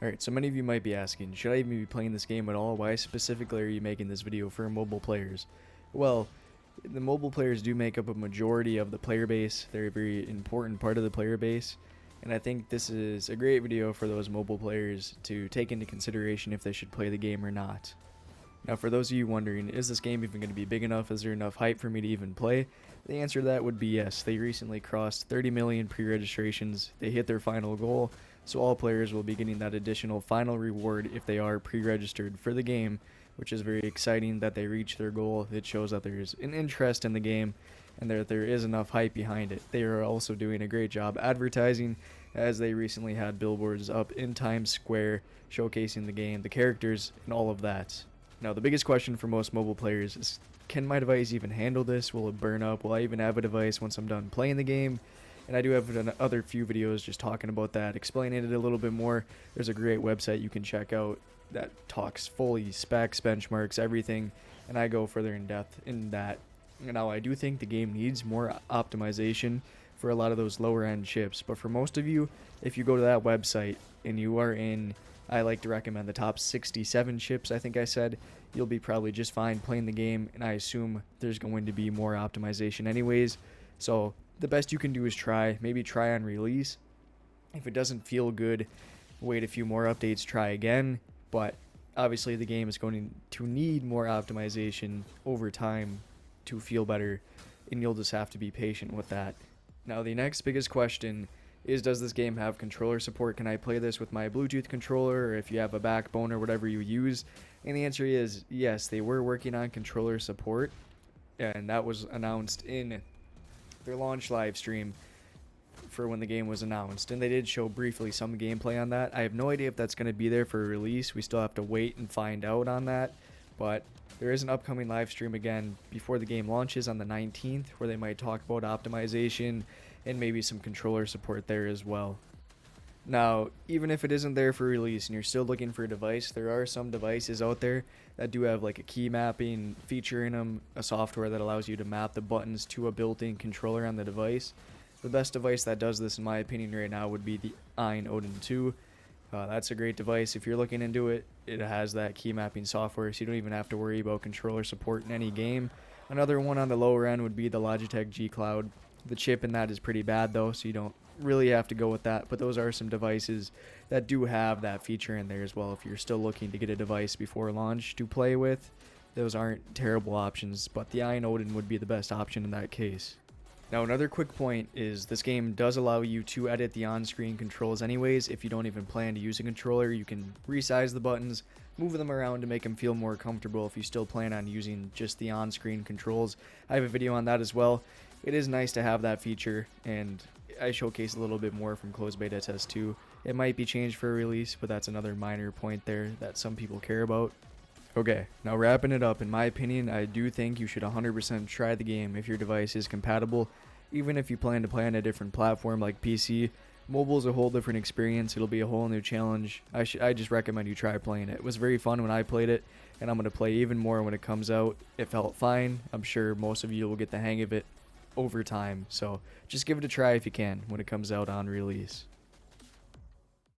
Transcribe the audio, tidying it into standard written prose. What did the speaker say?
Alright, so many of you might be asking, should I even be playing this game at all? Why specifically are you making this video for mobile players? Well, the mobile players do make up a majority of the player base. They're a very important part of the player base. And I think this is a great video for those mobile players to take into consideration if they should play the game or not. Now, for those of you wondering, is this game even going to be big enough? Is there enough hype for me to even play? The answer to that would be yes. They recently crossed 30 million pre-registrations. They hit their final goal, so all players will be getting that additional final reward if they are pre-registered for the game, which is very exciting that they reach their goal. It shows that there's an interest in the game and that there is enough hype behind it. They are also doing a great job advertising, as they recently had billboards up in Times Square showcasing the game, the characters, and all of that. Now, the biggest question for most mobile players is, can my device even handle this? Will it burn up? Will I even have a device once I'm done playing the game? And I do have other few videos just talking about that, explaining it a little bit more. There's a great website you can check out that talks fully specs, benchmarks, everything, and I go further in depth in that. Now, I do think the game needs more optimization for a lot of those lower end chips, but for most of you, if you go to that website and you are in, I like to recommend the top 67 chips, I think I said, you'll be probably just fine playing the game, and I assume there's going to be more optimization anyways. So the best you can do is maybe try on release. If it doesn't feel good, wait a few more updates, try again, but obviously the game is going to need more optimization over time to feel better, and you'll just have to be patient with that. Now, the next biggest question is, does this game have controller support? Can I play this with my Bluetooth controller, or if you have a backbone or whatever you use? And the answer is yes, they were working on controller support, and that was announced in their launch live stream for when the game was announced, and they did show briefly some gameplay on that. I have no idea if that's going to be there for release. We still have to wait and find out on that, but there is an upcoming live stream again before the game launches on the 19th where they might talk about optimization and maybe some controller support there as well. Now, even if it isn't there for release and you're still looking for a device, there are some devices out there that do have like a key mapping feature in them, a software that allows you to map the buttons to a built-in controller on the device. The best device that does this, in my opinion, right now would be the Odin 2. That's a great device. If you're looking into it, it has that key mapping software, so you don't even have to worry about controller support in any game. Another one on the lower end would be the Logitech G Cloud. The chip in that is pretty bad though, so you don't really have to go with that, but those are some devices that do have that feature in there as well. If you're still looking to get a device before launch to play with, those aren't terrible options, but the Odin would be the best option in that case. Now, another quick point is this game does allow you to edit the on-screen controls anyways. If you don't even plan to use a controller, you can resize the buttons, move them around to make them feel more comfortable if you still plan on using just the on-screen controls. I have a video on that as well. It is nice to have that feature, and I showcase a little bit more from closed beta test 2. It might be changed for release, but that's another minor point there that some people care about. Okay, now wrapping it up, in my opinion, I do think you should 100% try the game if your device is compatible. Even if you plan to play on a different platform like PC, mobile is a whole different experience. It'll be a whole new challenge. I just recommend you try playing it. It was very fun when I played it, and I'm going to play even more when it comes out. It felt fine. I'm sure most of you will get the hang of it over time, so just give it a try if you can when it comes out on release.